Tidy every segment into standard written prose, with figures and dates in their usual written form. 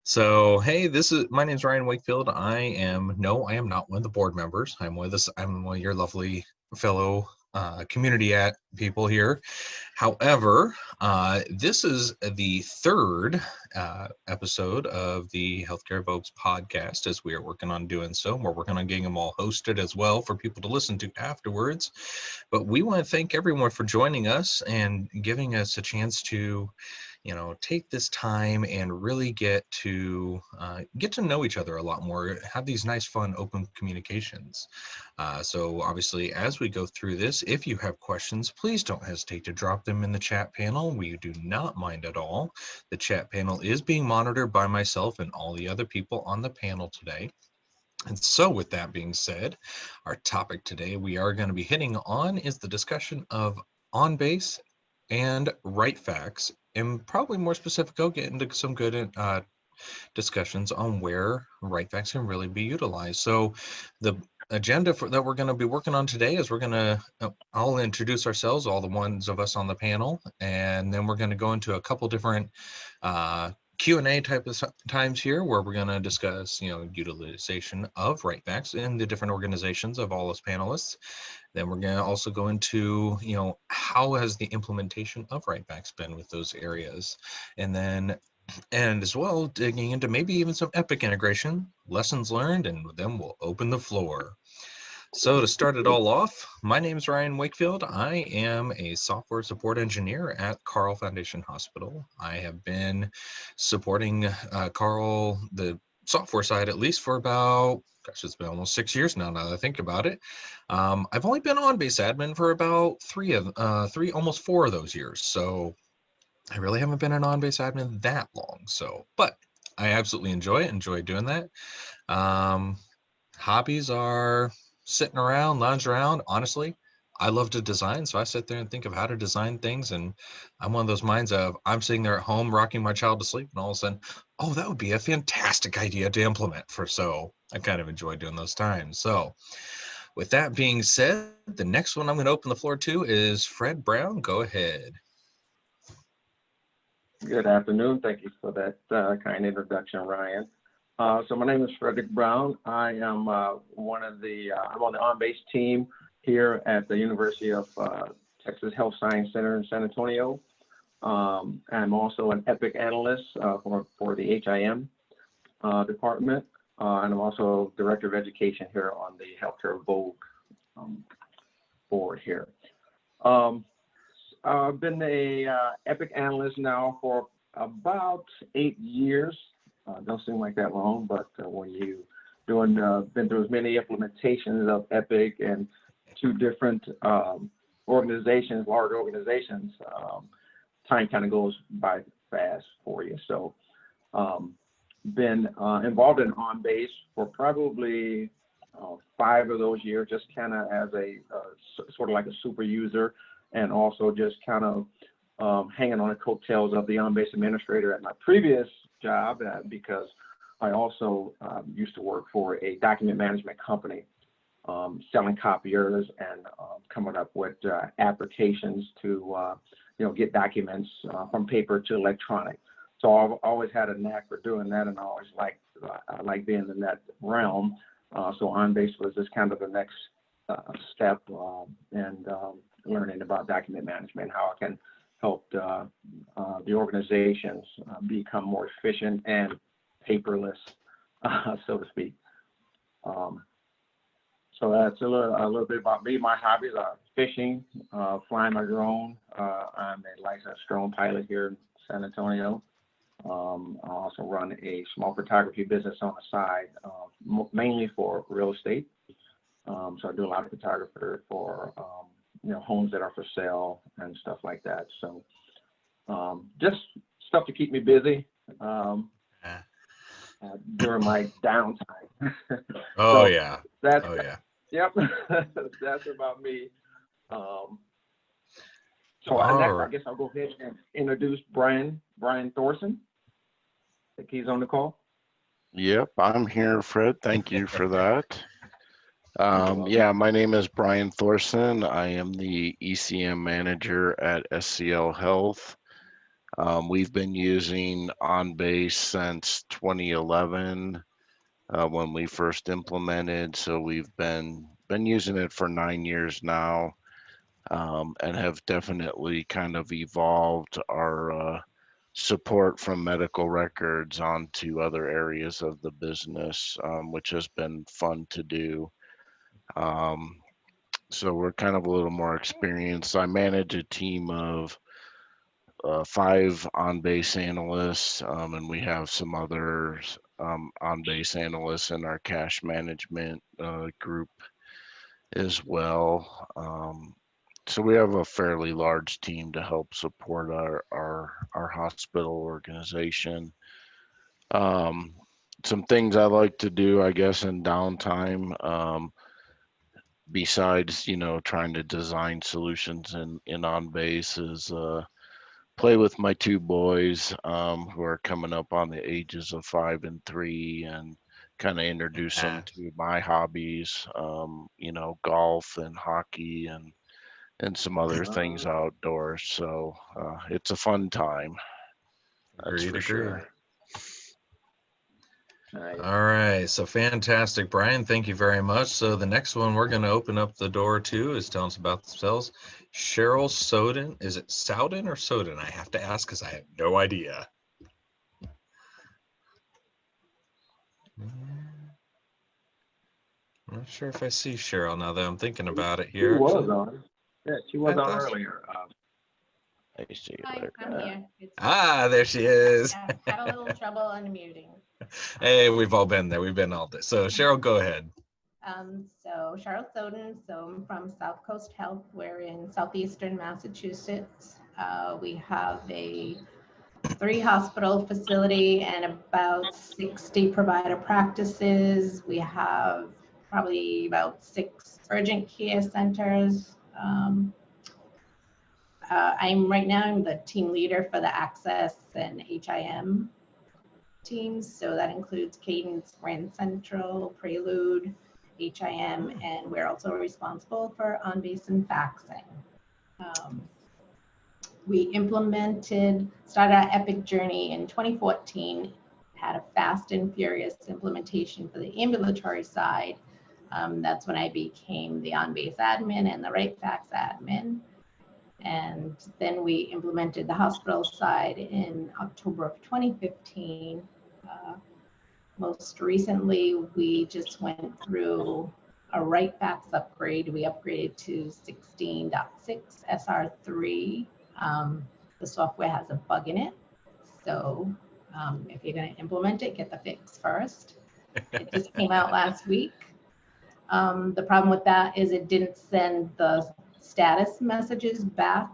So, hey, my name's Ryan Wakefield. I am not one of the board members. I'm one of your lovely fellow community people here. However, this is the third episode of the Healthcare Vogues podcast, as we are working on doing so. We're working on getting them all hosted as well for people to listen to afterwards. But we want to thank everyone for joining us and giving us a chance to take this time and really get to know each other a lot more, have these nice, fun, open communications. So obviously, as we go through this, if you have questions, please don't hesitate to drop them in the chat panel. We do not mind at all. The chat panel is being monitored by myself and all the other people on the panel today. And so with that being said, our topic today we are going to be hitting on is the discussion of OnBase and RightFax, and probably more specific, go get into some good discussions on where RightFax can really be utilized. So the agenda that we're going to be working on today is I'll introduce ourselves, all the ones of us on the panel, and then we're going to go into a couple different Q&A type of times here where we're going to discuss, utilization of RightFax in the different organizations of all us panelists. Then we're going to also go into, how has the implementation of RightFax been with those areas? And as well, digging into maybe even some Epic integration, lessons learned, and then we'll open the floor. So to start it all off, my name is Ryan Wakefield. I am a software support engineer at Carle Foundation Hospital. I have been supporting Carle, the software side, at least for about, it's been almost 6 years now that I think about it. I've only been OnBase admin for about almost 4 of those years. So I really haven't been an OnBase admin that long. But I absolutely enjoy doing that. Hobbies are sitting around, lounge around. Honestly, I love to design, so I sit there and think of how to design things, and I'm one of those minds of I'm sitting there at home rocking my child to sleep, and all of a sudden, oh, that would be a fantastic idea to implement so I kind of enjoy doing those times. So with that being said, the next one I'm going to open the floor to is Fred Brown. Go ahead. Good afternoon. Thank you for that kind introduction, Ryan. So my name is Frederick Brown. I am I'm on the OnBase team here at the University of Texas Health Science Center in San Antonio. I'm also an Epic analyst for the HIM department, and I'm also Director of Education here on the Healthcare Vogue board here. I've been a Epic analyst now for about 8 years. Don't seem like that long, but when you been through as many implementations of Epic and 2 different organizations, large organizations, time kind of goes by fast for you. So been involved in OnBase for probably 5 of those years, just kind of as a sort of like a super user, and also just kind of hanging on the coattails of the OnBase administrator at my previous job, because I also used to work for a document management company, selling copiers and coming up with applications to get documents from paper to electronic. So I've always had a knack for doing that, and I always like being in that realm. So OnBase was just kind of the next step, and learning about document management, how I can help the organizations become more efficient and paperless, so to speak. So that's a little bit about me. My hobbies are fishing, flying my drone. I'm a licensed drone pilot here in San Antonio. I also run a small photography business on the side, mainly for real estate. So I do a lot of photography for homes that are for sale and stuff like that. So just stuff to keep me busy during my downtime. Oh, so yeah. That's, oh, yeah. Yep. That's about me. So All I guess I'll go ahead and introduce Brian Thorson. I think he's on the call. Yep, I'm here, Fred. Thank you for that. Yeah, my name is Brian Thorson. I am the ECM manager at SCL Health. We've been using OnBase since 2011 when we first implemented. So we've been using it for 9 years now, and have definitely kind of evolved our support from medical records onto other areas of the business, which has been fun to do. So we're kind of a little more experienced. I manage a team of 5 on-base analysts, and we have some other on-base analysts in our cash management group as well. So we have a fairly large team to help support our hospital organization. Some things I like to do, I guess, in downtime, besides, trying to design solutions in OnBase is play with my 2 boys who are coming up on the ages of 5 and 3, and kind of introduce them to my hobbies, golf and hockey and some other things outdoors. So it's a fun time. That's Agreed, for agreed. sure. Nice. All right, so fantastic, Brian. Thank you very much. So the next one we're going to open up the door to is telling us about themselves. Cheryl Soden. Is it Souden or Soden? I have to ask because I have no idea. I'm not sure if I see Cheryl now that I'm thinking about it here. She was Actually. on. Yeah, she was on earlier. I see you Hi, there. I'm here. It's There she is. yeah, had a little trouble unmuting. Hey, we've all been there. We've been all day. So Cheryl, go ahead. So Cheryl Soden, so I'm from South Coast Health. We're in southeastern Massachusetts. We have a 3-hospital facility and about 60 provider practices. We have probably about 6 urgent care centers. Right now I'm the team leader for the Access and HIM teams. So that includes Cadence, Grand Central, Prelude, HIM, and we're also responsible for OnBase and faxing. We started our Epic journey in 2014, had a fast and furious implementation for the ambulatory side. That's when I became the OnBase admin and the RightFax admin. And then we implemented the hospital side in October of 2015. Most recently, we just went through a RightFax upgrade. We upgraded to 16.6 SR3. The software has a bug in it. So if you're going to implement it, get the fix first. It just came out last week. The problem with that is it didn't send the status messages back.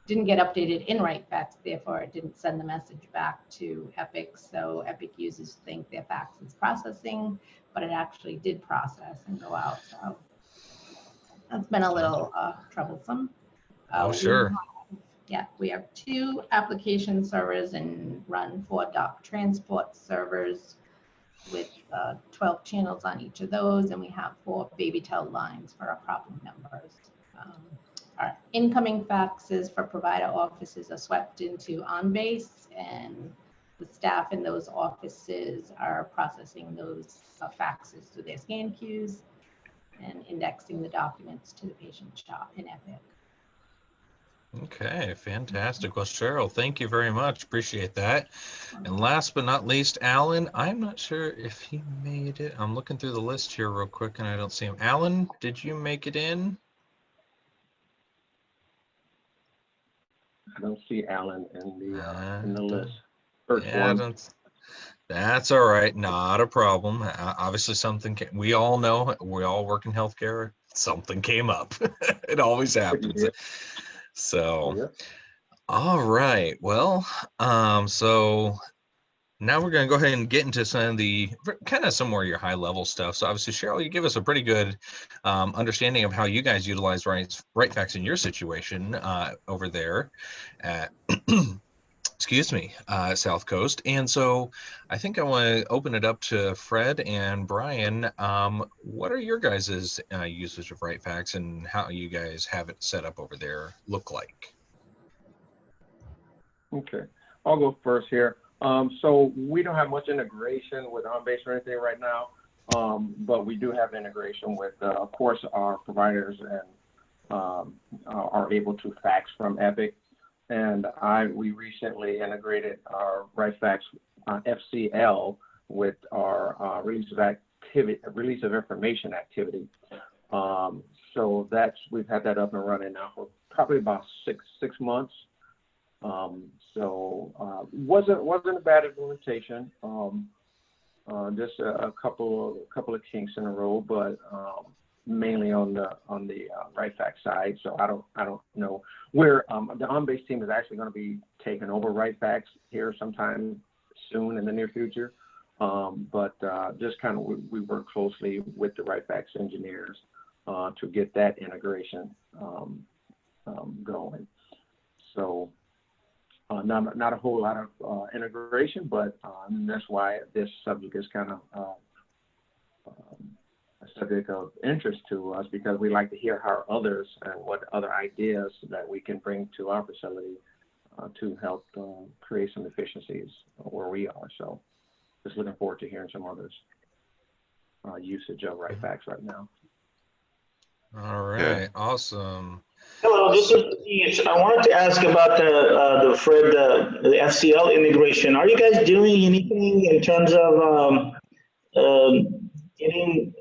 Didn't get updated in RightFax, therefore it didn't send the message back to Epic. So Epic users think their fax is processing, but it actually did process and go out. So that's been a little troublesome. Sure. We have 2 application servers and run 4 doc transport servers with 12 channels on each of those, and we have 4 BabyTel lines for our problem numbers. Our incoming faxes for provider offices are swept into OnBase, and the staff in those offices are processing those faxes through their scan queues and indexing the documents to the patient shop in Epic. Okay, fantastic. Well, Cheryl, thank you very much. Appreciate that. And last but not least, Alan, I'm not sure if he made it. I'm looking through the list here real quick and I don't see him. Alan, did you make it in? I don't see Alan in the list. First Yeah, one. that's all right. Not a problem. Obviously, we all know, we all work in healthcare. Something came up. It always happens. So, all right. Well, so now we're going to go ahead and get into some of some more of your high level stuff. So obviously, Cheryl, you give us a pretty good understanding of how you guys utilize RightFax in your situation over there at, excuse me, South Coast. And so I think I want to open it up to Fred and Brian. What are your guys' usage of RightFax and how you guys have it set up over there look like? Okay, I'll go first here. So we don't have much integration with OnBase or anything right now, but we do have integration with, of course, our providers and are able to fax from Epic. And we recently integrated our RightFax FCL with our release of information activity. So we've had that up and running now for probably about six months. Wasn't a bad implementation. Just a couple of kinks in a row, but mainly on the RightFax side. So I don't know where the OnBase team is actually going to be taking over RightFax here sometime soon in the near future. But just kind of we work closely with the RightFax engineers to get that integration going. So not a whole lot of integration, but that's why this subject is kind of a subject of interest to us, because we like to hear how others and what other ideas that we can bring to our facility to help create some efficiencies where we are. So just looking forward to hearing some others usage of RightFax right now. All right, awesome. Hello, this is Steve. I wanted to ask about the Fred, the FCL integration. Are you guys doing anything in terms of getting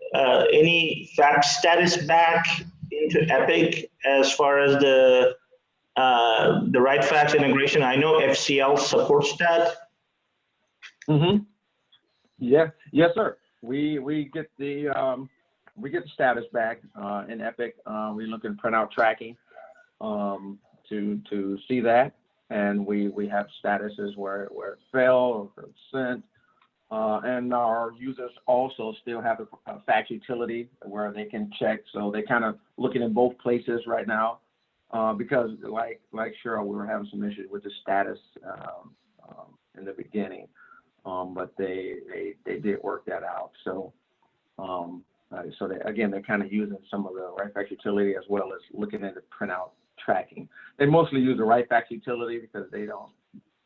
any fax status back into Epic as far as the RightFax integration? I know FCL supports that. Mm-hmm. Yeah. Yes, sir. We get the status back in Epic. We look at printout tracking to see that, and we have statuses where it fell or sent. And our users also still have a fax utility where they can check. So they kind of looking in both places right now, because like Cheryl, we were having some issues with the status in the beginning, but they did work that out. So they're kind of using some of the RightFax utility as well as looking at the printout tracking. They mostly use the RightFax utility because they don't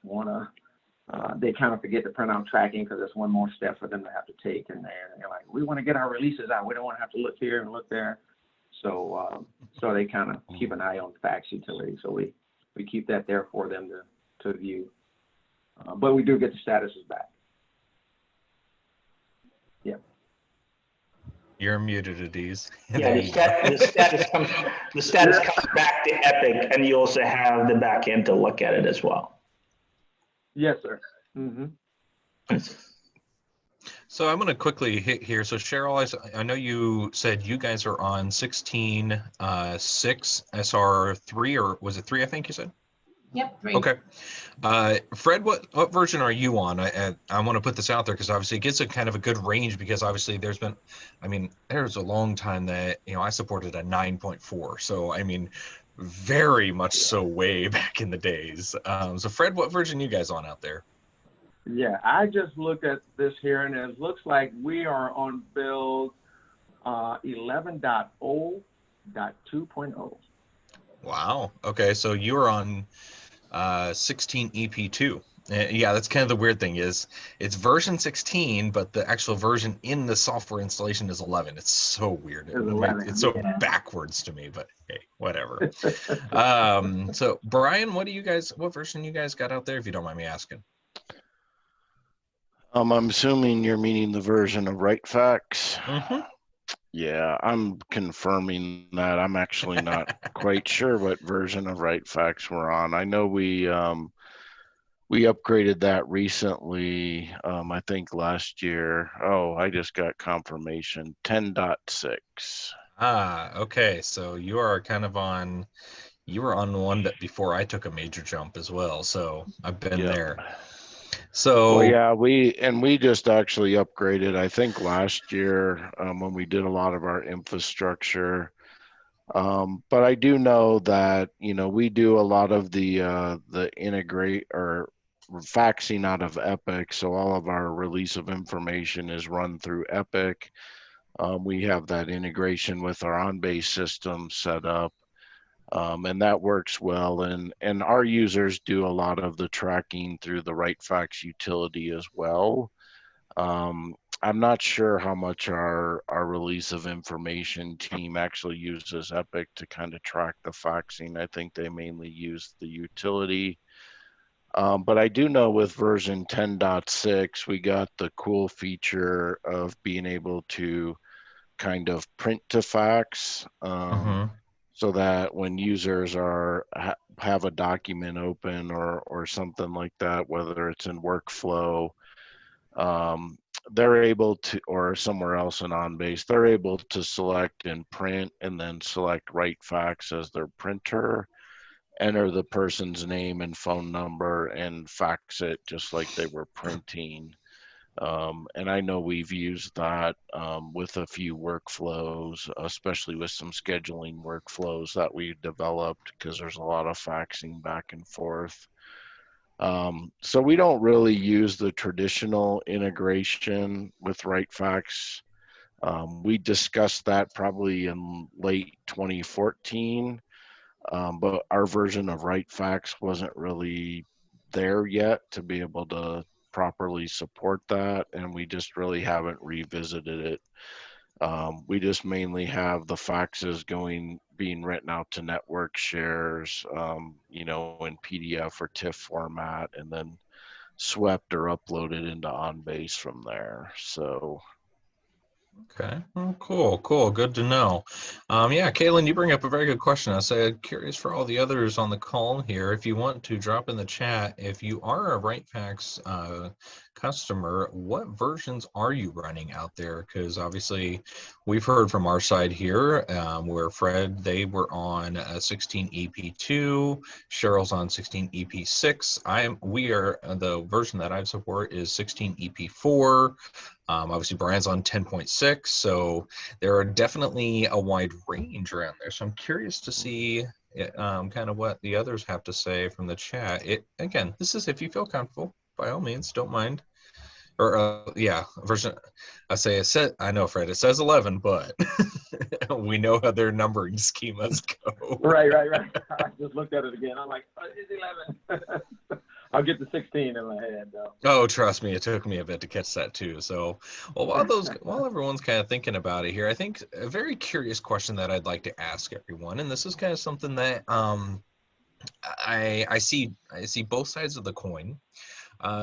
want to. They kind of forget the printout tracking because it's one more step for them to have to take in there. And they're like, we want to get our releases out. We don't want to have to look here and look there. So they kind of keep an eye on the fax utility. So we keep that there for them to view. But we do get the statuses back. Yeah. You're muted, Adiz. Yeah, the status comes back to Epic, and you also have the back end to look at it as well. Yes, sir. Mm-hmm. So I'm going to quickly hit here. So Cheryl, I know you said you guys are on 16.6 SR3, or was it 3? I think you said. Yep, 3. Okay. Fred, what version are you on? I want to put this out there because obviously it gets a kind of a good range, because obviously there's a long time that, I supported a 9.4. So, very much so way back in the days. So Fred, what version you guys on out there? Yeah, I just looked at this here, and it looks like we are on build 11.0.2.0. Wow. Okay, so you're on 16 EP2. Yeah, that's kind of the weird thing is it's version 16, but the actual version in the software installation is 11. It's so weird. It's so backwards to me, but hey, whatever. So Brian, what version you guys got out there, if you don't mind me asking? I'm assuming you're meaning the version of RightFax. Mm-hmm. Yeah, I'm confirming that. I'm actually not quite sure what version of RightFax we're on. I know we upgraded that recently, I think last year. Oh, I just got confirmation, 10.6. Okay, so you are kind of on, you were on one that before I took a major jump as well, so I've been there. So well, yeah, we just actually upgraded, I think last year when we did a lot of our infrastructure. But I do know that, we do a lot of the integrate or faxing out of Epic. So all of our release of information is run through Epic. We have that integration with our OnBase system set up. And that works well. And our users do a lot of the tracking through the RightFax utility as well. I'm not sure how much our release of information team actually uses Epic to kind of track the faxing. I think they mainly use the utility. But I do know with version 10.6, we got the cool feature of being able to kind of print to fax, so that when users have a document open or something like that, whether it's in workflow, they're able to, or somewhere else in OnBase, they're able to select and print and then select RightFax as their printer, enter the person's name and phone number, and fax it just like they were printing. And I know we've used that with a few workflows, especially with some scheduling workflows that we developed, because there's a lot of faxing back and forth. So we don't really use the traditional integration with RightFax. We discussed that probably in late 2014, but our version of RightFax wasn't really there yet to be able to properly support that, and we just really haven't revisited it. We just mainly have the faxes being written out to network shares, in PDF or TIFF format, and then swept or uploaded into OnBase from there. So. Okay. Oh, cool. Good to know. Yeah, Caitlin, you bring up a very good question. I said, curious for all the others on the call here, if you want to drop in the chat, if you are a RightFax customer, what versions are you running out there? Because obviously we've heard from our side here where Fred, they were on 16 EP2, Cheryl's on 16 EP6. The version that I support is 16 EP4. Obviously, Brian's on 10.6, so there are definitely a wide range around there. So I'm curious to see kind of what the others have to say from the chat. Again, this is if you feel comfortable, by all means, don't mind. Or version. I know, Fred, it says 11, but we know how their numbering schemas go. Right. I just looked at it again. I'm like, it's 11. I'll get the 16 in my head, though. Oh, trust me, it took me a bit to catch that too. So, well, while everyone's kind of thinking about it here, I think a very curious question that I'd like to ask everyone, and this is kind of something that I see both sides of the coin.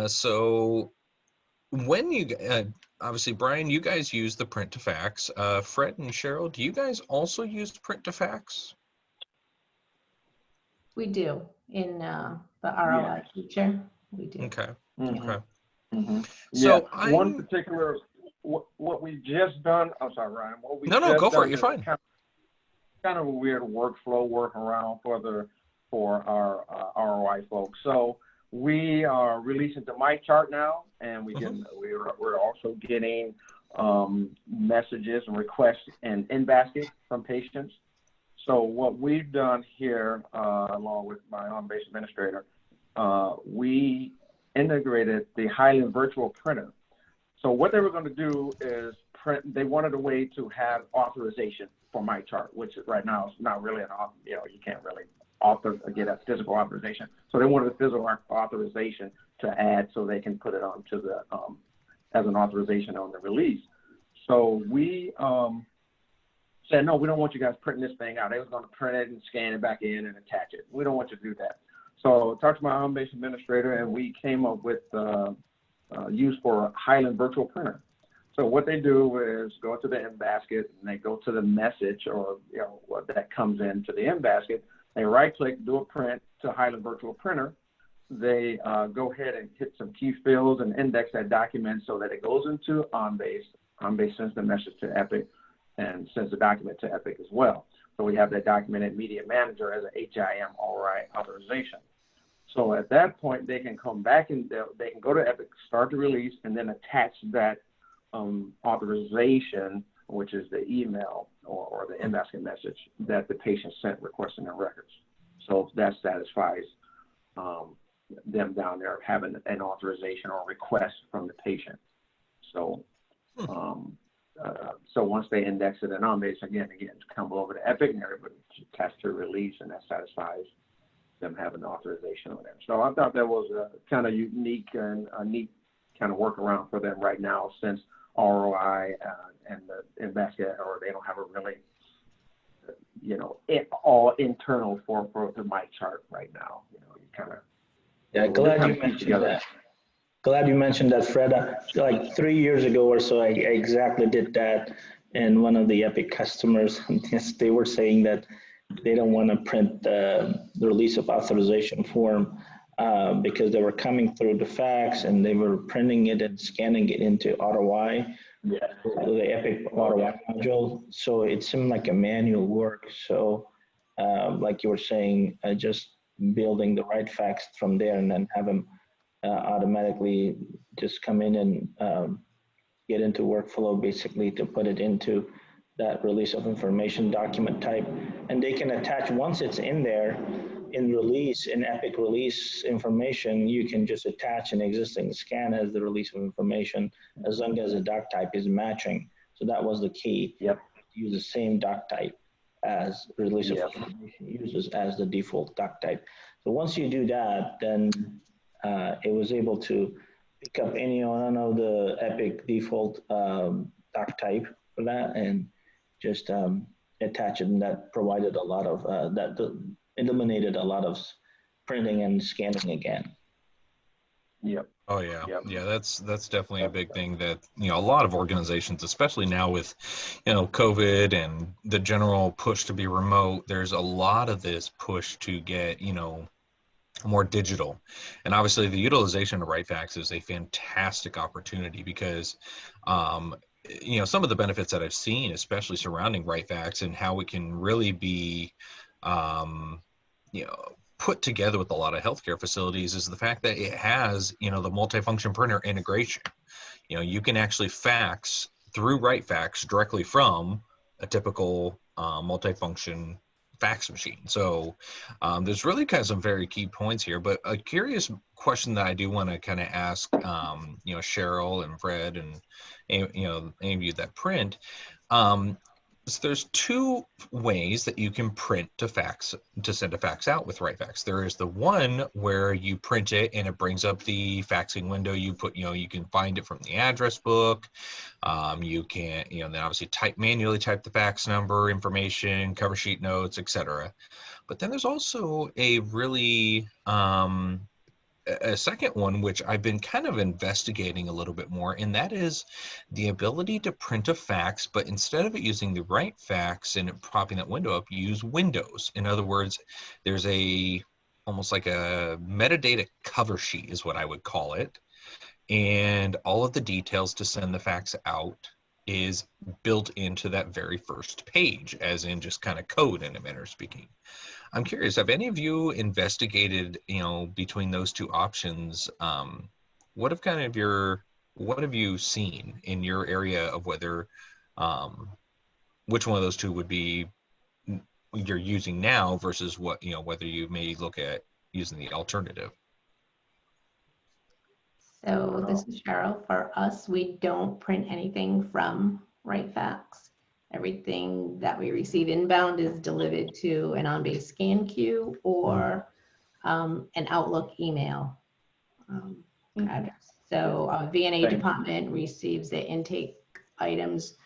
So when you obviously, Brian, you guys use the print to fax. Fred and Cheryl, do you guys also use print to fax? We do in the ROI feature. We do. Okay. Mm-hmm. Okay. Mm-hmm. So yeah, one particular what we just done. I'm sorry, Ryan. What we no, go for it. You're fine. Kind of a weird workflow workaround for our ROI folks. So we are releasing the My Chart now, and we're also getting messages and requests and in basket from patients. So what we've done here, along with my OnBase administrator, we integrated the Highland virtual printer. So what they were going to do is print. They wanted a way to have authorization for My Chart, which right now is not really you can't really get a physical authorization. So they wanted a physical authorization to add so they can put it onto the as an authorization on the release. So we said, no, we don't want you guys printing this thing out. They was going to print it and scan it back in and attach it. We don't want you to do that. So I talked to my OnBase administrator, and we came up with use for Highland virtual printer. So what they do is go to the in basket, and they go to the message or what that comes into the in basket. They right click, do a print to Highland virtual printer. They go ahead and hit some key fields and index that document so that it goes into OnBase. OnBase sends the message to Epic and sends the document to Epic as well. So we have that document at Media Manager as an HIM ROI authorization. So at that point, they can come back and they can go to Epic, start the release, and then attach that authorization, which is the email or the in-basket message that the patient sent requesting their records. So that satisfies them down there having an authorization or request from the patient. So so once they index it in OnBase, again, come over to Epic, and everybody attached to release, and that satisfies them having authorization on there. So I thought that was a kind of unique and a neat kind of workaround for them right now, since ROI and the investor, or they don't have a really, all internal for the mic chart right now. You kind of. Yeah, glad you mentioned that. Glad you mentioned that, Fred. Like 3 years ago or so, I exactly did that. And one of the Epic customers, yes, they were saying that they don't want to print the release of authorization form because they were coming through the fax and they were printing it and scanning it into ROI, the Epic ROI module. So it seemed like a manual work. So like you were saying, just building the RightFax from there and then have them automatically just come in and get into workflow basically to put it into that release of information document type. And they can attach, once it's in there, in release, in Epic release information, you can just attach an existing scan as the release of information as long as the doc type is matching. So that was the key. Yep. Use the same doc type as release of information uses as the default doc type. So once you do that, then it was able to pick up any one of the Epic default doc type for that and just attach it, and that provided a lot of, eliminated a lot of printing and scanning again. Yep. Oh yeah. Yep. Yeah, that's definitely a big thing that, a lot of organizations, especially now with, COVID and the general push to be remote, there's a lot of this push to get, more digital. And obviously the utilization of RightFax is a fantastic opportunity because, some of the benefits that I've seen, especially surrounding RightFax and how it can really be, put together with a lot of healthcare facilities, is the fact that it has, the multifunction printer integration. You can actually fax through RightFax directly from a typical multifunction fax machine. So there's really kind of some very key points here, but a curious question that I do want to kind of ask, Cheryl and Fred and, any of you that print, so there's two ways that you can print to send a fax out with RightFax. There is the one where you print it and it brings up the faxing window. You put, you can find it from the address book. You can, then obviously manually type the fax number, information, cover sheet notes, etc. But then there's also a really, a second one, which I've been kind of investigating a little bit more, and that is the ability to print a fax, but instead of it using the RightFax and it popping that window up, you use Windows. In other words, there's almost like a metadata cover sheet is what I would call it. And all of the details to send the fax out is built into that very first page, as in just kind of code in a manner of speaking. I'm curious, have any of you investigated, between those two options, what have you seen in your area of whether, which one of those two would be you're using now versus what, whether you may look at using the alternative? So this is Cheryl. For us, we don't print anything from RightFax. Everything that we receive inbound is delivered to an OnBase scan queue or an Outlook email address. So our VNA department receives the intake items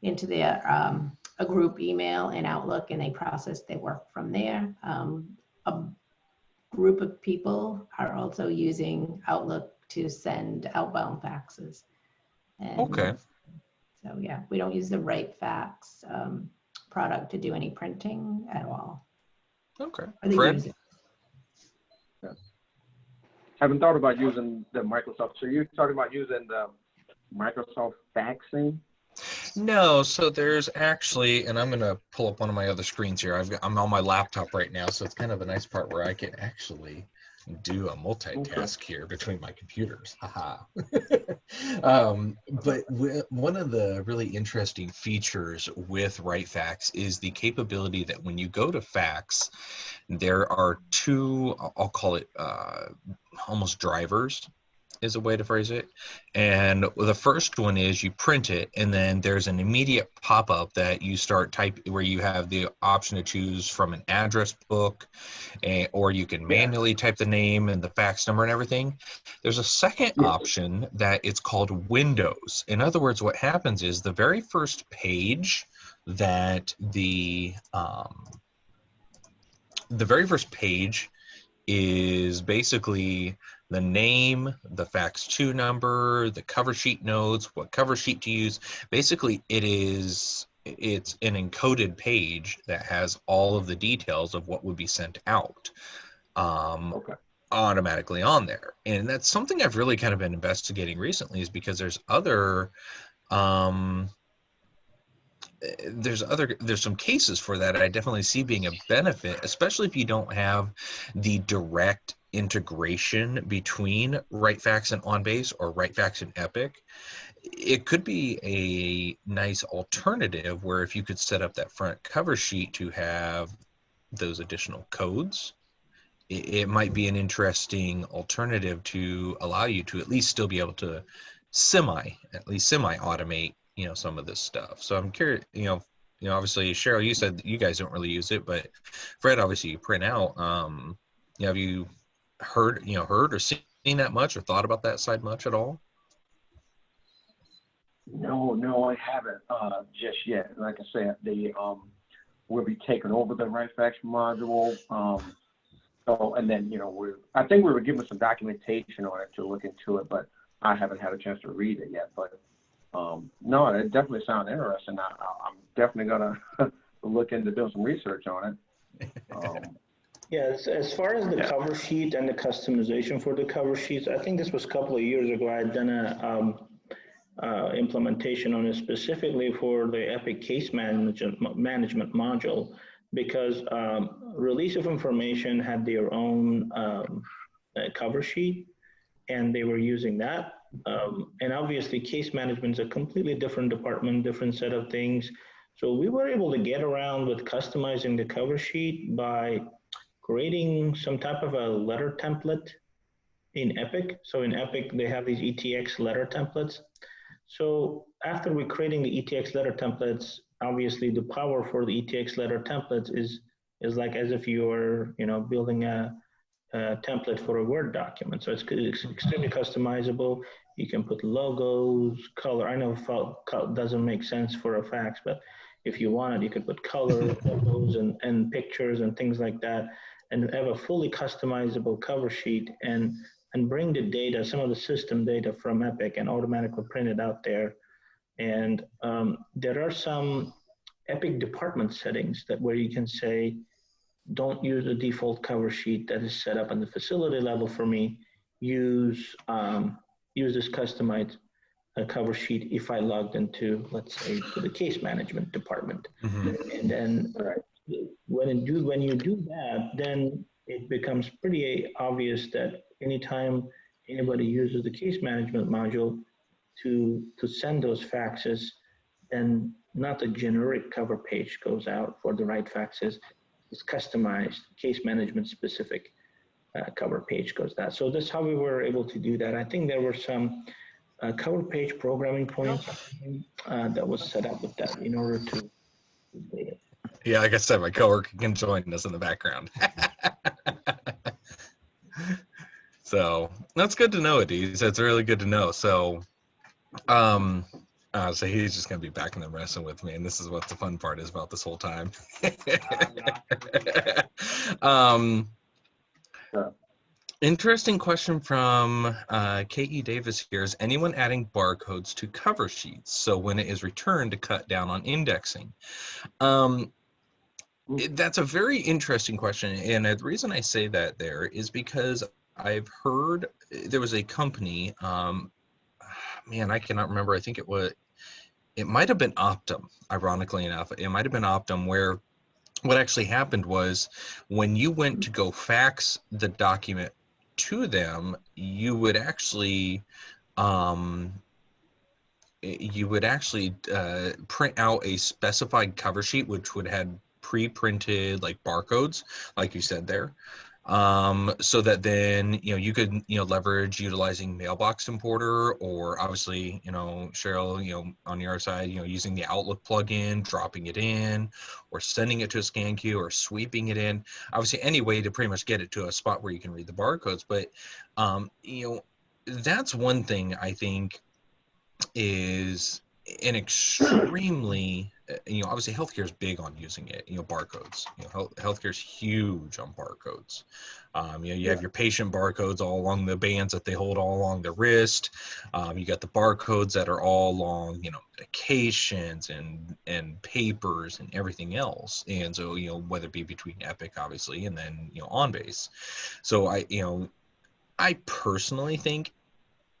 into their a group email in Outlook, and they process their work from there. A group of people are also using Outlook to send outbound faxes. And okay. So yeah, we don't use the RightFax product to do any printing at all. Okay. Fred? Yeah. Haven't thought about using the Microsoft. So you're talking about using the Microsoft faxing? No, so there's actually, and I'm going to pull up one of my other screens here. I'm on my laptop right now, so it's kind of a nice part where I can actually do a multitask here between my computers. Haha. But one of the really interesting features with RightFax is the capability that when you go to fax, there are two, I'll call it almost drivers is a way to phrase it. And the first one is you print it, and then there's an immediate pop-up that you start where you have the option to choose from an address book, or you can manually type the name and the fax number and everything. There's a second option that it's called Windows. In other words, what happens is the very first page that the very first page is basically the name, the fax to number, the cover sheet notes, what cover sheet to use. Basically, it's an encoded page that has all of the details of what would be sent out automatically on there. And that's something I've really kind of been investigating recently, is because there's some cases for that I definitely see being a benefit, especially if you don't have the direct integration between RightFax and OnBase, or RightFax and Epic. It could be a nice alternative where if you could set up that front cover sheet to have those additional codes, it might be an interesting alternative to allow you to at least still be able to semi-automate some of this stuff. So I'm curious, obviously, Cheryl, you said you guys don't really use it, but Fred, obviously you print out. Have you heard or seen that much, or thought about that side much at all? No, I haven't just yet. Like I said, we'll be taking over the RightFax module. And then, I think we were given some documentation on it to look into it, but I haven't had a chance to read it yet. But no, it definitely sounds interesting. I'm definitely gonna look into doing some research on it. Yes, as far as the cover sheet and the customization for the cover sheets, I think this was a couple of years ago. I had done a implementation on it specifically for the Epic case management module, because release of information had their own cover sheet, and they were using that. And obviously, case management is a completely different department, different set of things. So we were able to get around with customizing the cover sheet by creating some type of a letter template in Epic. So in Epic, they have these ETX letter templates. So after we're creating the ETX letter templates, obviously the power for the ETX letter templates is like as if you were, building a template for a Word document. So it's extremely customizable. You can put logos, color. I know doesn't make sense for a fax, but if you wanted, you could put color, logos, and pictures and things like that, and have a fully customizable cover sheet and bring the data, some of the system data from Epic, and automatically print it out there. And there are some Epic department settings where you can say, don't use the default cover sheet that is set up on the facility level for me. Use this customized cover sheet if I logged into, let's say, to the case management department. And then when you do that, then it becomes pretty obvious that anytime anybody uses the case management module to send those faxes, then not the generic cover page goes out for the RightFaxes. It's customized, case management specific cover page goes out. So that's how we were able to do that. I think there were some cover page programming points that was set up with that in order to do it. Yeah, like I said, my coworker can join us in the background. So that's good to know, Adiz. That's really good to know. So, so he's just gonna be back in the messing with me, and this is what the fun part is about this whole time. Interesting question from K.E. Davis here. Is anyone adding barcodes to cover sheets so when it is returned to cut down on indexing? That's a very interesting question, and the reason I say that there is because I've heard there was a company, man, I cannot remember. I think it might have been Optum, ironically enough. It might have been Optum, where what actually happened was when you went to go fax the document to them, you would actually print out a specified cover sheet, which would have pre-printed like barcodes, like you said there. so that then, you could, leverage utilizing Mailbox Importer, or obviously, Cheryl, on your side, using the Outlook plugin, dropping it in, or sending it to a scan queue, or sweeping it in. Obviously, any way to pretty much get it to a spot where you can read the barcodes. But, that's one thing I think is an extremely, obviously healthcare is big on using it, barcodes, healthcare is huge on barcodes. You have your patient barcodes all along the bands that they hold all along the wrist. You got the barcodes that are all along, medications and papers and everything else. And so, whether it be between Epic, obviously, and then, OnBase. So I personally think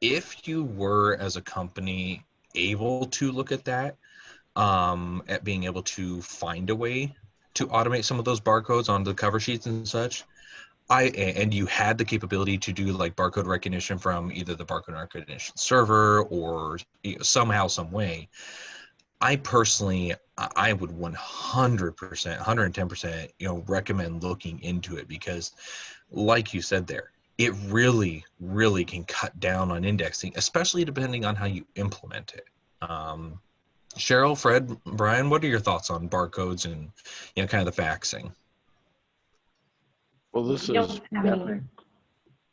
if you were, as a company, able to look at that, at being able to find a way to automate some of those barcodes on the cover sheets and such, and you had the capability to do like barcode recognition from either the barcode recognition server or somehow, some way, I personally, I would 100%, 110%, recommend looking into it, because like you said there, it really, really can cut down on indexing, especially depending on how you implement it. Cheryl, Fred, Brian, what are your thoughts on barcodes and, kind of the faxing? Well, this We don't is have any. Definitely.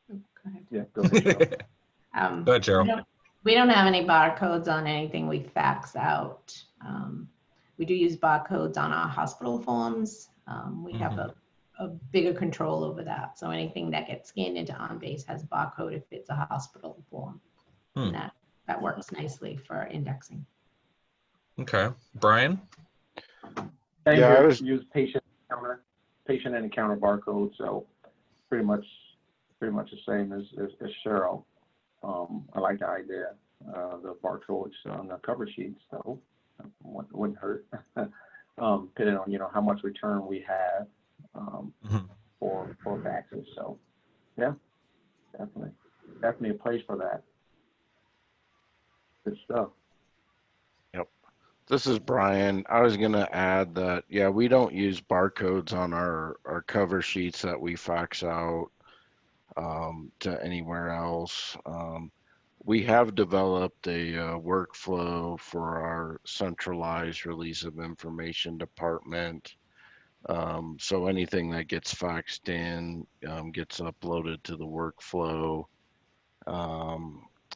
Go ahead. Yeah, go ahead, Cheryl. Go ahead, Cheryl. We don't have any barcodes on anything we fax out. We do use barcodes on our hospital forms. We have a bigger control over that. So anything that gets scanned into OnBase has a barcode if it's a hospital form. And that works nicely for indexing. Okay. Brian? And Yeah, use patient and encounter barcode, so pretty much the same as Cheryl. I like the idea, the barcodes on the cover sheets, so wouldn't hurt. Depending on how much return we have for faxes. So yeah, definitely a place for that. Good stuff. Yep. This is Brian. I was going to add that, yeah, we don't use barcodes on our cover sheets that we fax out to anywhere else. We have developed a workflow for our centralized release of information department. So anything that gets faxed in gets uploaded to the workflow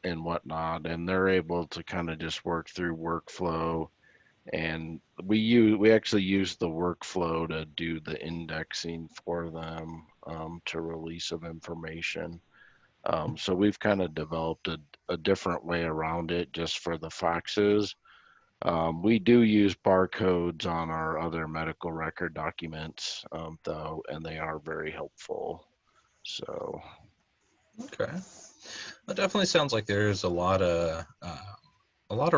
and whatnot, and they're able to kind of just work through workflow. And we actually use the workflow to do the indexing for them to release of information. So we've kind of developed a different way around it just for the faxes. We do use barcodes on our other medical record documents, though, and they are very helpful. So. Okay. That definitely sounds like there's a lot of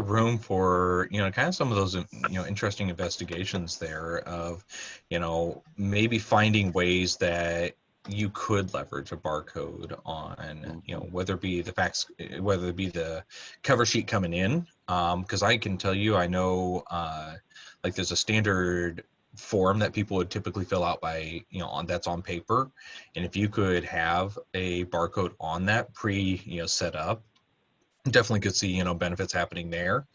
room for, kind of some of those, interesting investigations there of, maybe finding ways that you could leverage a barcode on, whether it be the fax, whether it be the cover sheet coming in. Because I can tell you, I know, like there's a standard form that people would typically fill out by, that's on paper. And if you could have a barcode on that set up, definitely could see, benefits happening there.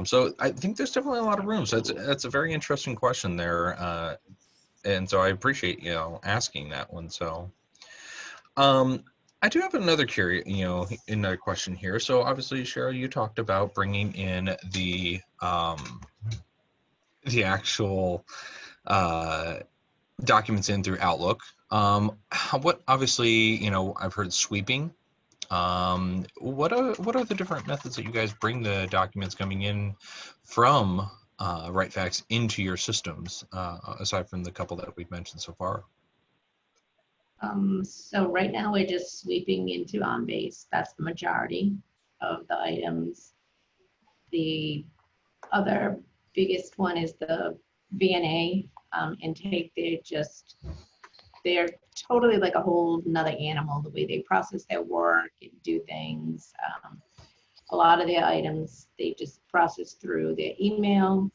So I think there's definitely a lot of room. So that's a very interesting question there. And so I appreciate, asking that one. So I do have another another question here. So obviously, Cheryl, you talked about bringing in the actual documents in through Outlook. What obviously, I've heard sweeping. What are the different methods that you guys bring the documents coming in from RightFax into your systems, aside from the couple that we've mentioned so far? So right now we're just sweeping into OnBase. That's the majority of the items. The other biggest one is the VNA intake. They're totally like a whole nother animal, the way they process their work and do things. A lot of their items, they just process through their email.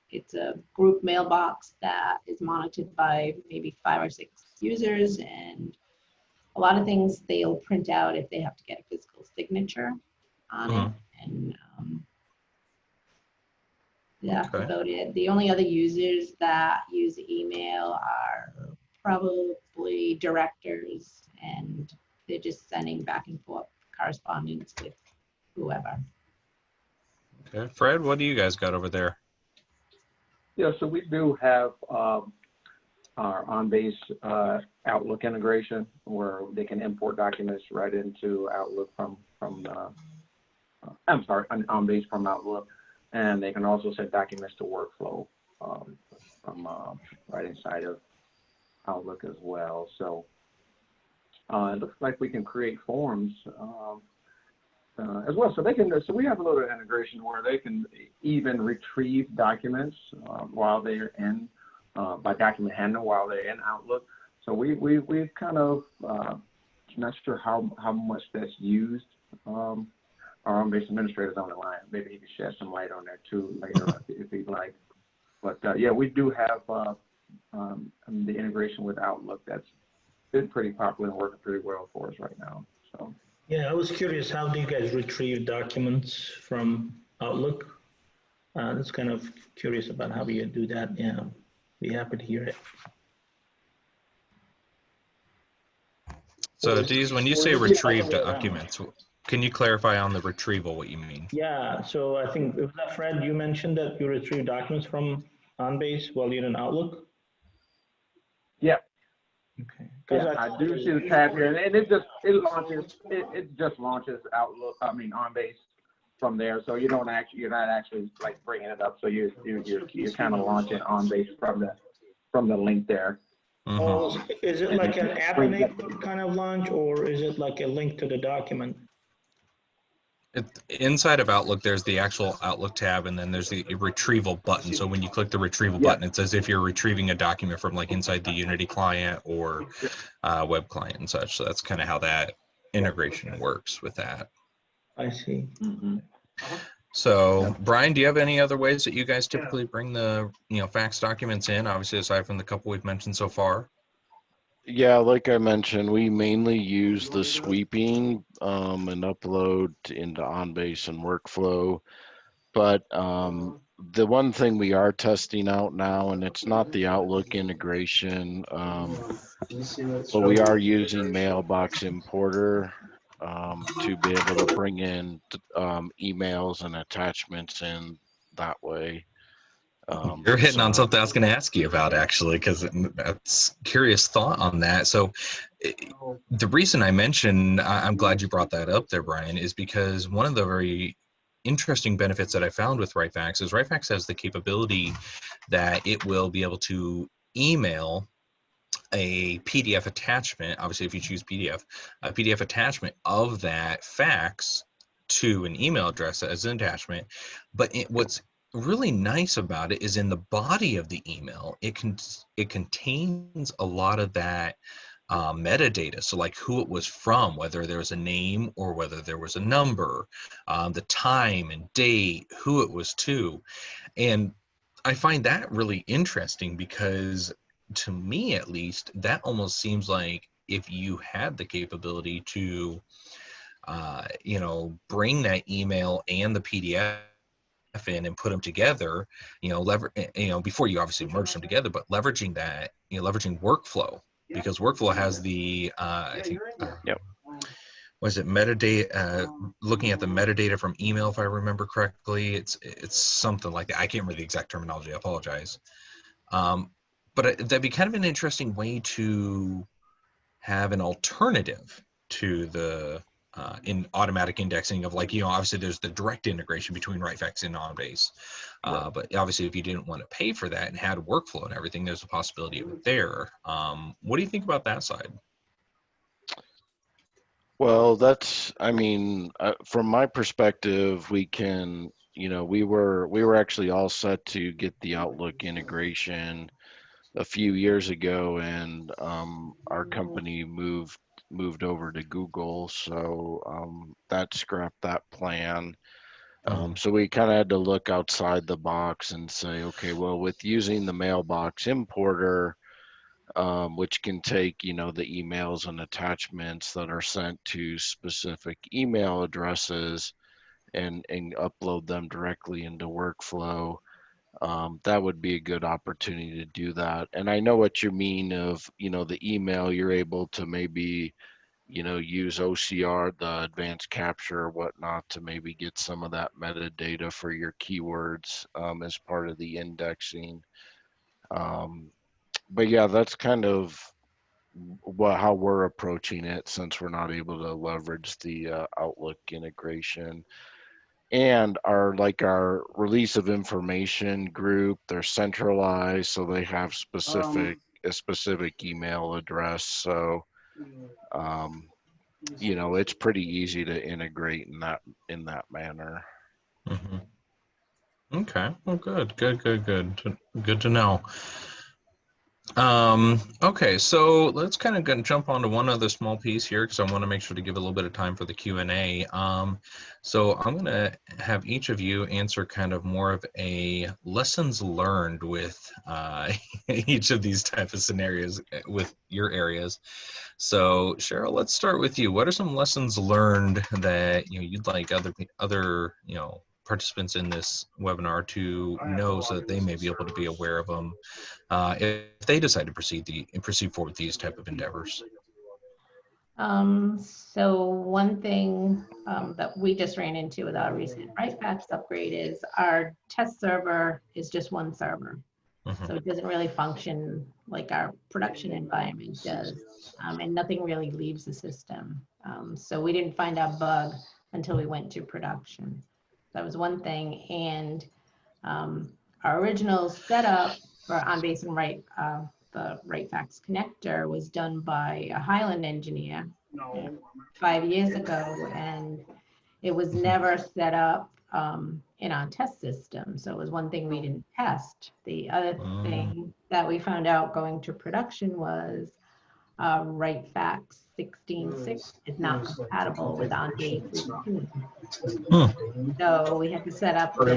It's a group mailbox that is monitored by maybe 5 or 6 users, and a lot of things they'll print out if they have to get a physical signature on it. And that's Okay. about it. The only other users that use email are probably directors, and they're just sending back and forth correspondence with whoever. Okay. Fred, what do you guys got over there? Yeah, so we do have our OnBase Outlook integration where they can import documents right into Outlook from OnBase from Outlook, and they can also send documents to workflow from right inside of Outlook as well. So it looks like we can create forms as well. So they can. So we have a little integration where they can even retrieve documents while they're in by document handler while they're in Outlook. So we've kind of not sure how much that's used. Our OnBase administrators on the line. Maybe he can shed some light on that too later if he'd like. But yeah, we do have the integration with Outlook that's been pretty popular and working pretty well for us right now. So. Yeah, I was curious, how do you guys retrieve documents from Outlook? That's kind of curious about how you do that. Yeah, be happy to hear it. So, Deez, when you say retrieve documents, can you clarify on the retrieval what you mean? Yeah, so I think, was that Fred, you mentioned that you retrieve documents from OnBase while you're in Outlook? Yeah. Okay. Yeah, I do see the tab here, and it just launches Outlook. I mean OnBase from there, so you're not actually like bringing it up. So you're kind of launching OnBase from the link there. Oh, is it like an app-enabled kind of launch, or is it like a link to the document? Inside of Outlook, there's the actual Outlook tab, and then there's the retrieval button. So when you click the retrieval button, it's as if you're retrieving a document from like inside the Unity client or web client and such. So that's kind of how that integration works with that. I see. So Brian, do you have any other ways that you guys typically bring the fax documents in? Obviously, aside from the couple we've mentioned so far. Yeah, like I mentioned, we mainly use the sweeping and upload into OnBase and workflow. But the one thing we are testing out now, and it's not the Outlook integration, but we are using Mailbox Importer to be able to bring in emails and attachments in that way. You're hitting on something I was going to ask you about, actually, because that's curious thought on that. So the reason I mentioned, I'm glad you brought that up there, Brian, is because one of the very interesting benefits that I found with RightFax is RightFax has the capability that it will be able to email a PDF attachment, obviously if you choose PDF, a PDF attachment of that fax to an email address as an attachment. But what's really nice about it is in the body of the email, it contains a lot of that metadata. So like who it was from, whether there was a name or whether there was a number, the time and date, who it was to. And I find that really interesting because to me, at least, that almost seems like if you had the capability to, bring that email and the PDF in and put them together, before you obviously merge them together, but leveraging that, leveraging workflow, because workflow has the, I think, was it metadata, looking at the metadata from email, if I remember correctly, it's something like that. I can't remember the exact terminology, I apologize. But that'd be kind of an interesting way to have an alternative to the in automatic indexing of obviously there's the direct integration between RightFax and OnBase. But obviously if you didn't want to pay for that and had workflow and everything, there's a possibility of it there. What do you think about that side? Well, from my perspective, we can, we were actually all set to get the Outlook integration a few years ago, and our company moved over to Google, so that scrapped that plan. So we kind of had to look outside the box and say, okay, well, with using the mailbox importer, which can take, the emails and attachments that are sent to specific email addresses and upload them directly into workflow. That would be a good opportunity to do that. And I know what you mean of, the email, you're able to maybe, use OCR, the advanced capture or whatnot, to maybe get some of that metadata for your keywords as part of the indexing. But yeah, that's kind of how we're approaching it, since we're not able to leverage the Outlook integration. And our release of information group, they're centralized, so they have a specific email address. So it's pretty easy to integrate in that manner. Mm-hmm. Okay, well, good to know. Okay, so let's kind of jump onto one other small piece here, because I want to make sure to give a little bit of time for the Q&A. So I'm going to have each of you answer kind of more of a lessons learned with each of these type of scenarios with your areas. So Cheryl, let's start with you. What are some lessons learned that you'd like other participants in this webinar to know, so that they may be able to be aware of them if they decide to proceed forward with these type of endeavors? So one thing that we just ran into with our recent RightFax upgrade is our test server is just one server. So it doesn't really function like our production environment does, and nothing really leaves the system. So we didn't find our bug until we went to production. That was one thing. And our original setup for OnBase and the RightFax connector was done by a Highland engineer 5 years ago, and it was never set up in our test system. So it was one thing we didn't test. The other thing that we found out going to production was RightFax 16.6 is not compatible with OnBase 15. So we had to set up on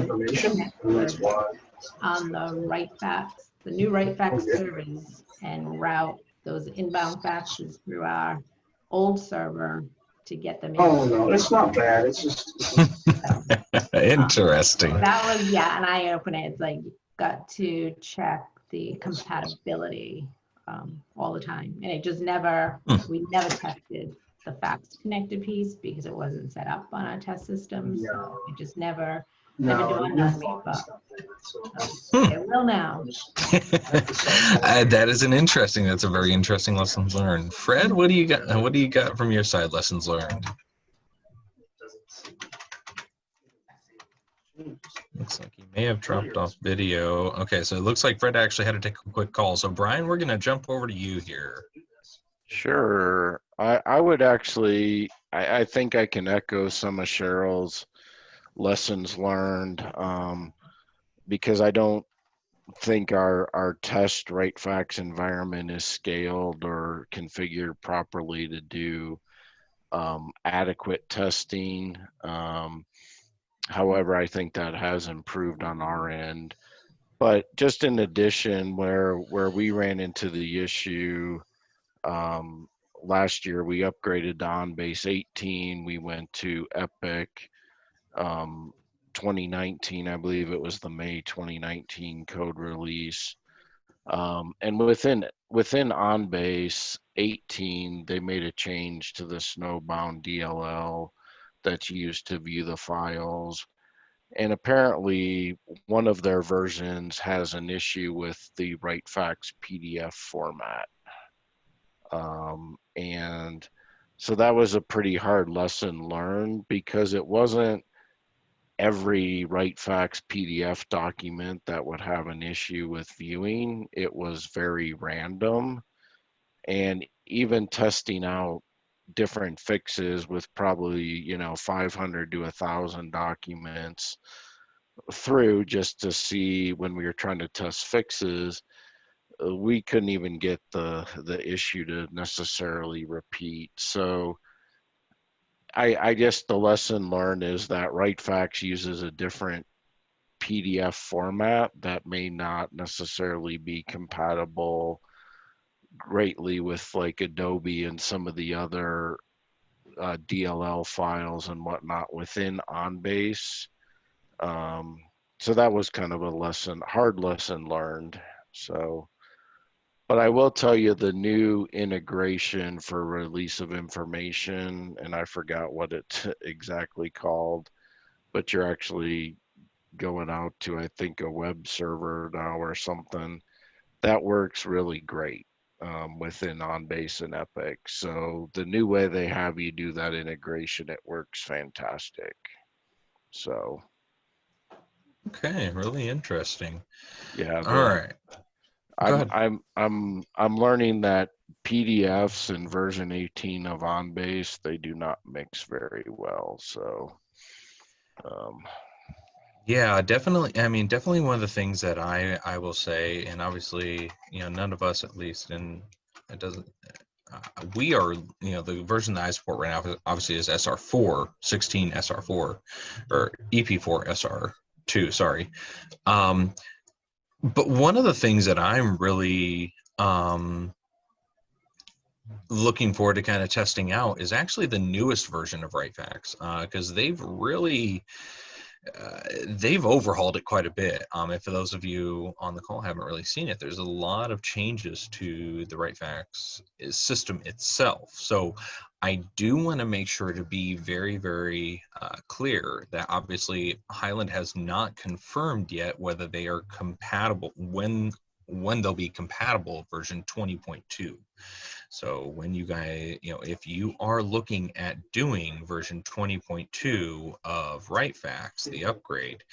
the new RightFax servers, and route those inbound faxes through our old server to get them in. Oh, no, it's not bad. It's just interesting. That was, yeah, an eye-opener. It's like, you got to check the compatibility all the time. And it just never, we never tested the fax connected piece because it wasn't set up on our test system. So it just never dawned on me, but it will now. That's a very interesting lessons learned. Fred, what do you got from your side, lessons learned? Looks like he may have dropped off video. Okay, so it looks like Fred actually had to take a quick call. So Brian, we're gonna jump over to you here. Sure. I would actually, I think I can echo some of Cheryl's lessons learned, because I don't think our test RightFax environment is scaled or configured properly to do adequate testing. However, I think that has improved on our end. But just in addition, where we ran into the issue last year, we upgraded to OnBase 18. We went to Epic 2019, I believe it was the May 2019 code release. And within OnBase 18, they made a change to the snowbound DLL that's used to view the files. And apparently one of their versions has an issue with the RightFax PDF format. And so that was a pretty hard lesson learned, because it wasn't every RightFax PDF document that would have an issue with viewing. It was very random. And even testing out different fixes with probably 500 to 1,000 documents through, just to see, when we were trying to test fixes, we couldn't even get the issue to necessarily repeat. So I guess the lesson learned is that RightFax uses a different PDF format that may not necessarily be compatible greatly with like Adobe and some of the other DLL files and whatnot within OnBase. So that was kind of a hard lesson learned. So, but I will tell you the new integration for release of information, and I forgot what it's exactly called, but you're actually going out to, I think, a web server now or something. That works really great within OnBase and Epic. So the new way they have you do that integration, it works fantastic. So Okay, really interesting. yeah, All right. Go ahead. I'm learning that PDFs in version 18 of OnBase, they do not mix very well. So Yeah, definitely. I mean, definitely one of the things that I will say, and obviously, none of us, at least, and it doesn't. We are, the version that I support right now, obviously, is SR4, 16 SR4, or EP4 SR2. Sorry. But one of the things that I'm really looking forward to kind of testing out is actually the newest version of RightFax, because they've overhauled it quite a bit. And for those of you on the call haven't really seen it, there's a lot of changes to the RightFax system itself. So I do want to make sure to be very, very clear that obviously Highland has not confirmed yet whether they are compatible, when they'll be compatible version 20.2. So when you guys, if you are looking at doing version 20.2 of RightFax, the upgrade,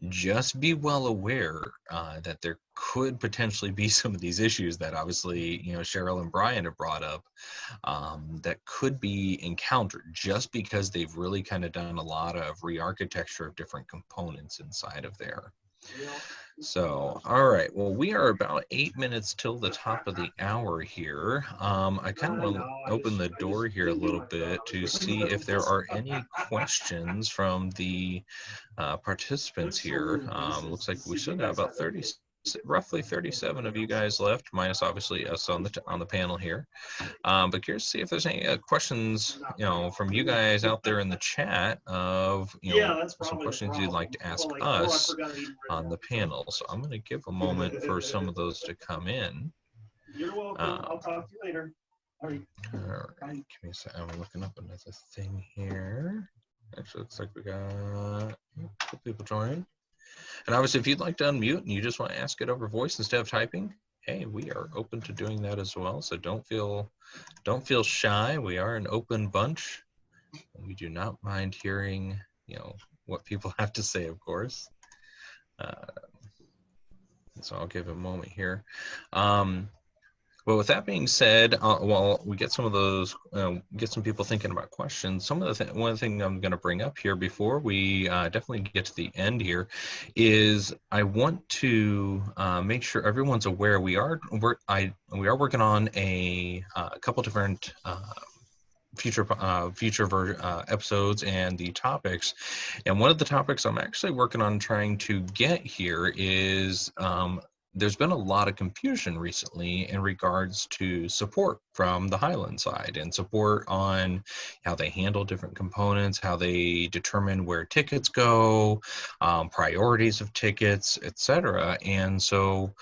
just be well aware that there could potentially be some of these issues that obviously, Cheryl and Brian have brought up that could be encountered just because they've really kind of done a lot of re-architecture of different components inside of there. So, all right. Well, we are about 8 minutes till the top of the hour here. I kind of want to open the door here a little bit to see if there are any questions from the participants here. Looks like we should have about roughly 37 of you guys left, minus obviously us on the panel here. But curious to see if there's any questions, from you guys out there in the chat of, some questions you'd like to ask us on the panel. So I'm going to give a moment for some of those to come in. You're welcome. I'll talk to you later. All right. Give me a second. I'm looking up another thing here. Actually, looks like we got a couple people join. And obviously, if you'd like to unmute and you just want to ask it over voice instead of typing, hey, we are open to doing that as well. So don't feel shy. We are an open bunch. We do not mind hearing, what people have to say, of course. So I'll give a moment here. But with that being said, while we get some of those, get some people thinking about questions, one of the things I'm going to bring up here before we definitely get to the end here is I want to make sure everyone's aware we are working on a couple different future episodes and the topics. And one of the topics I'm actually working on trying to get here is there's been a lot of confusion recently in regards to support from the Highland side and support on how they handle different components, how they determine where tickets go, priorities of tickets, etc. And so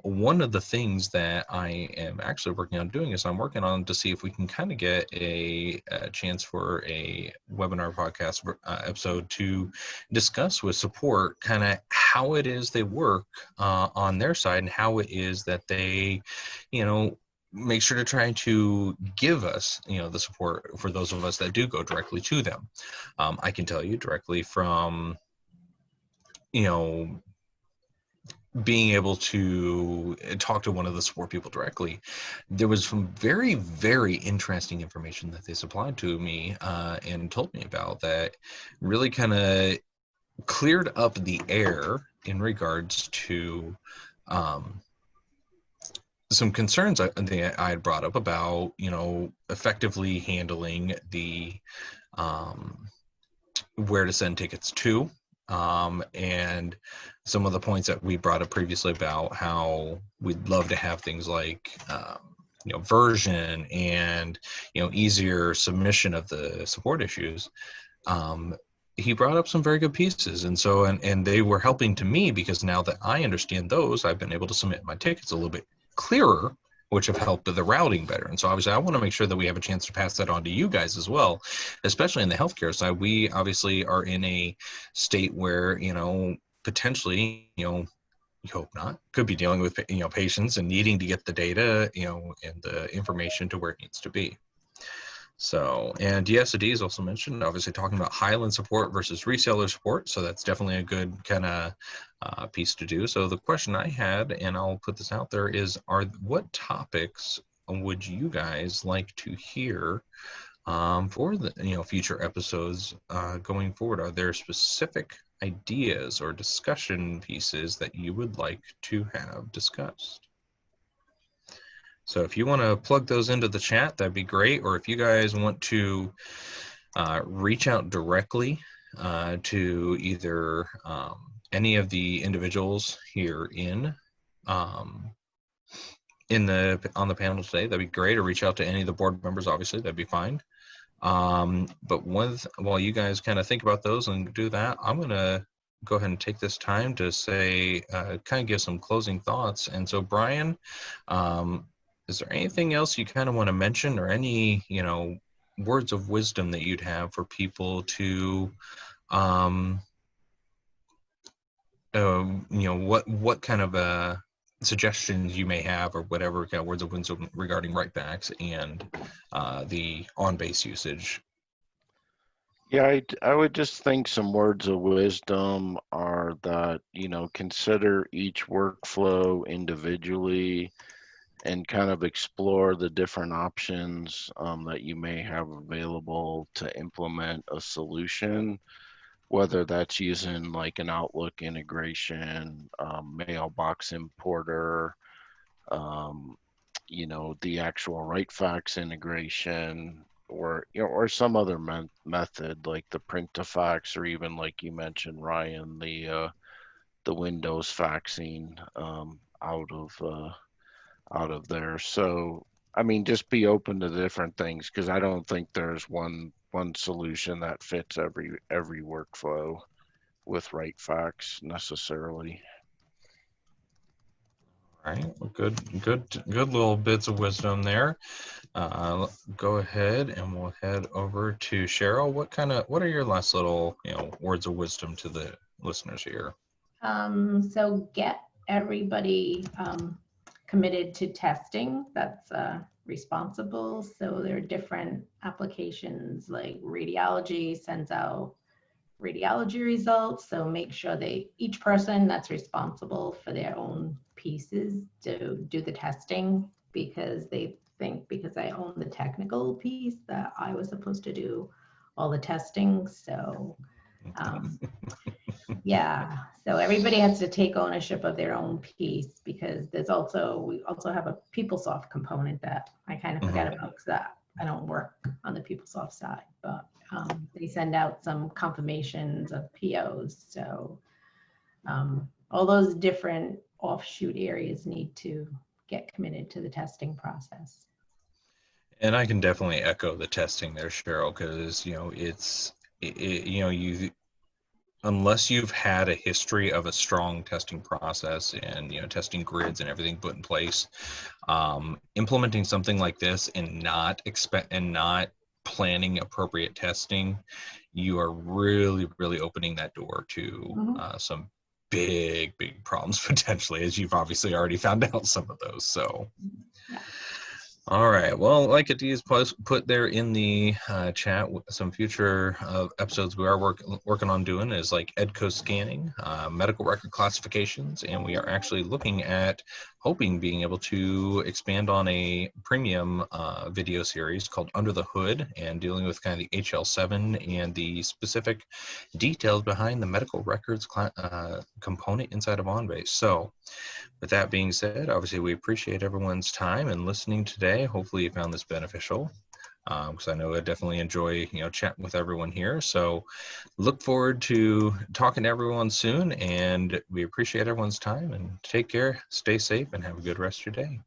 one of the things that I am actually working on doing is I'm working on to see if we can kind of get a chance for a webinar podcast episode to discuss with support kind of how it is they work on their side and how it is that they, make sure to try to give us, the support for those of us that do go directly to them. I can tell you directly from, being able to talk to one of the support people directly, there was some very, very interesting information that they supplied to me and told me about that really kind of cleared up the air in regards to some concerns I had brought up about, effectively handling the where to send tickets to, and some of the points that we brought up previously about how we'd love to have things like version and easier submission of the support issues. He brought up some very good pieces, and so and they were helping to me, because now that I understand those, I've been able to submit my tickets a little bit clearer, which have helped the routing better. And so obviously I want to make sure that we have a chance to pass that on to you guys as well, especially in the healthcare side. We obviously are in a state where, potentially, you hope not, could be dealing with, patients and needing to get the data, and the information to where it needs to be. So, and DSD is also mentioned, obviously talking about Highland support versus reseller support. So that's definitely a good kind of piece to do. So the question I had, and I'll put this out there, is what topics would you guys like to hear for the future episodes going forward? Are there specific ideas or discussion pieces that you would like to have discussed? So if you want to plug those into the chat, that'd be great. Or if you guys want to reach out directly to either any of the individuals here on the panel today, that'd be great. Or reach out to any of the board members, obviously, that'd be fine. But while you guys kind of think about those and do that, I'm going to go ahead and take this time to say, kind of give some closing thoughts. And so, Brian, is there anything else you kind of want to mention, or any, words of wisdom that you'd have for people to, what kind of suggestions you may have, or whatever kind of words of wisdom regarding RightFax and the OnBase usage? Yeah, I would just think some words of wisdom are that, consider each workflow individually and kind of explore the different options that you may have available to implement a solution, whether that's using like an Outlook integration, mailbox importer, the actual RightFax integration, or some other method like the print to fax, or even like you mentioned, Ryan, the Windows faxing out of there. So I mean, just be open to different things, because I don't think there's one solution that fits every workflow with RightFax necessarily. All right, well, good little bits of wisdom there. Go ahead and we'll head over to Cheryl. What are your last little words of wisdom to the listeners here? So get everybody committed to testing. That's responsible. So there are different applications, like radiology sends out radiology results. So make sure each person that's responsible for their own pieces to do the testing, because they think because I own the technical piece that I was supposed to do all the testing. So yeah, so everybody has to take ownership of their own piece, because we also have a PeopleSoft component that I kind of forgot about, because I don't work on the PeopleSoft side, but they send out some confirmations of POs. So all those different offshoot areas need to get committed to the testing process. And I can definitely echo the testing there, Cheryl, because unless you've had a history of a strong testing process and testing grids and everything put in place, implementing something like this and not planning appropriate testing, you are really, really opening that door to some big problems potentially, as you've obviously already found out some of those. So yeah. All right. Well, like Adia's put there in the chat, some future episodes we are working on doing is like EDCO scanning, medical record classifications, and we are actually looking at being able to expand on a premium video series called Under the Hood, and dealing with kind of the HL7 and the specific details behind the medical records component inside of OnBase. So with that being said, obviously we appreciate everyone's time and listening today. Hopefully you found this beneficial. because I know I definitely enjoy, chatting with everyone here. So look forward to talking to everyone soon, and we appreciate everyone's time, and take care, stay safe, and have a good rest of your day.